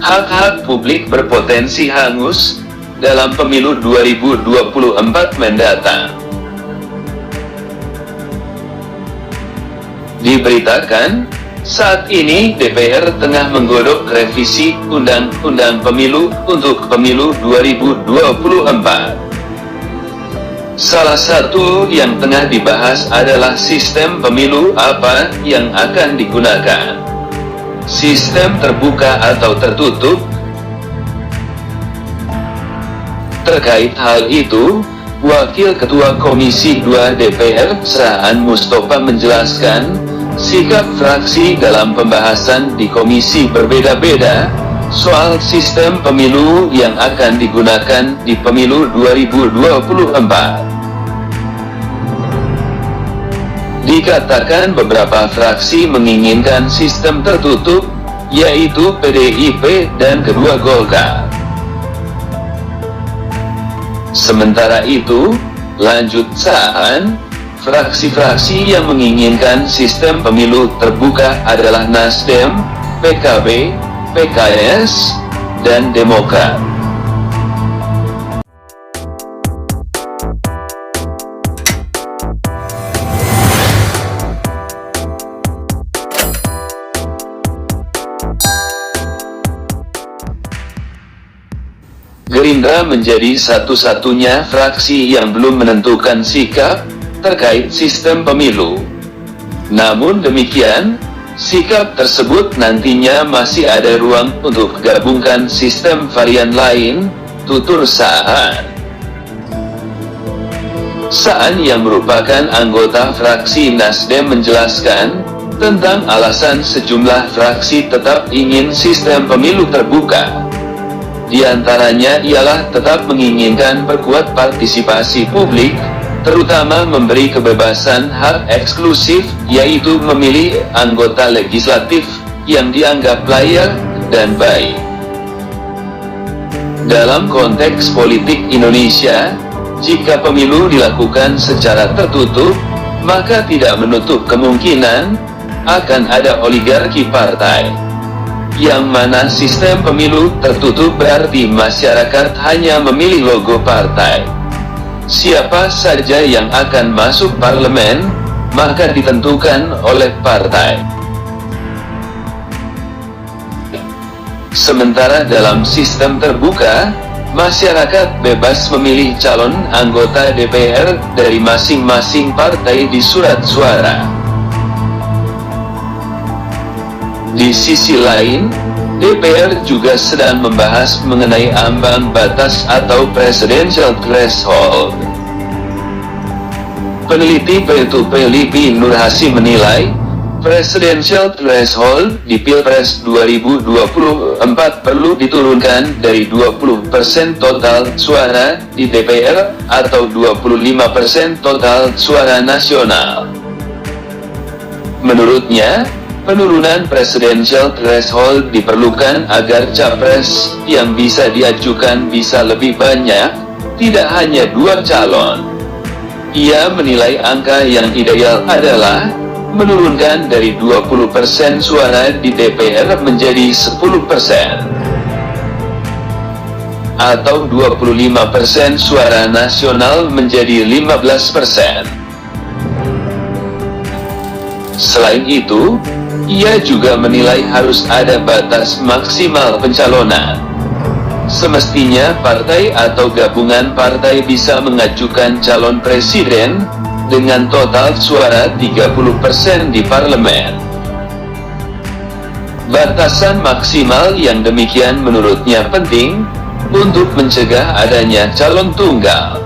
Hak-hak publik berpotensi hangus dalam pemilu 2024 mendatang. Diberitakan, saat ini DPR tengah menggodok revisi Undang-Undang Pemilu untuk pemilu 2024. Salah satu yang tengah dibahas adalah sistem pemilu apa yang akan digunakan. Sistem terbuka atau tertutup. Terkait hal itu, Wakil Ketua Komisi 2 DPR, Saan Mustafa menjelaskan, sikap fraksi dalam pembahasan di komisi berbeda-beda soal sistem pemilu yang akan digunakan di pemilu 2024. Dikatakan beberapa fraksi menginginkan sistem tertutup, yaitu PDIP dan kedua Golkar. Sementara itu, lanjut Saan, fraksi-fraksi yang menginginkan sistem pemilu terbuka adalah Nasdem, PKB, PKS, dan Demokrat. Gerindra menjadi satu-satunya fraksi yang belum menentukan sikap terkait sistem pemilu. Namun demikian, sikap tersebut nantinya masih ada ruang untuk gabungkan sistem varian lain, tutur Saan. Saan yang merupakan anggota fraksi Nasdem menjelaskan tentang alasan sejumlah fraksi tetap ingin sistem pemilu terbuka. Di antaranya ialah tetap menginginkan perkuat partisipasi publik, terutama memberi kebebasan hak eksklusif, yaitu memilih anggota legislatif yang dianggap layak dan baik. Dalam konteks politik Indonesia, jika pemilu dilakukan secara tertutup, maka tidak menutup kemungkinan akan ada oligarki partai. Yang mana sistem pemilu tertutup berarti masyarakat hanya memilih logo partai. Siapa saja yang akan masuk parlemen, maka ditentukan oleh partai. Sementara dalam sistem terbuka, masyarakat bebas memilih calon anggota DPR dari masing-masing partai di surat suara. Di sisi lain, DPR juga sedang membahas mengenai ambang batas atau presidential threshold. Peneliti P2P LIPI Nur Hasim menilai, presidential threshold di Pilpres 2024 perlu diturunkan dari 20% total suara di DPR atau 25% total suara nasional. Menurutnya, penurunan presidential threshold diperlukan agar capres yang bisa diajukan bisa lebih banyak, tidak hanya 2 calon. Ia menilai angka yang ideal adalah menurunkan dari 20% suara di DPR menjadi 10%, atau 25% suara nasional menjadi 15%. Selain itu, ia juga menilai harus ada batas maksimal pencalonan. Semestinya partai atau gabungan partai bisa mengajukan calon presiden dengan total suara 30% di parlemen. Batasan maksimal yang demikian menurutnya penting untuk mencegah adanya calon tunggal.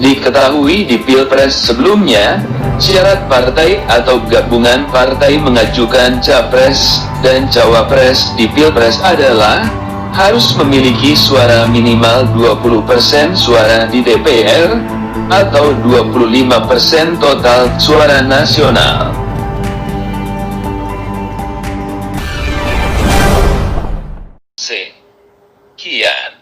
Diketahui di Pilpres sebelumnya, syarat partai atau gabungan partai mengajukan capres dan cawapres di Pilpres adalah harus memiliki suara minimal 20% suara di DPR atau 25% total suara nasional. Sekian.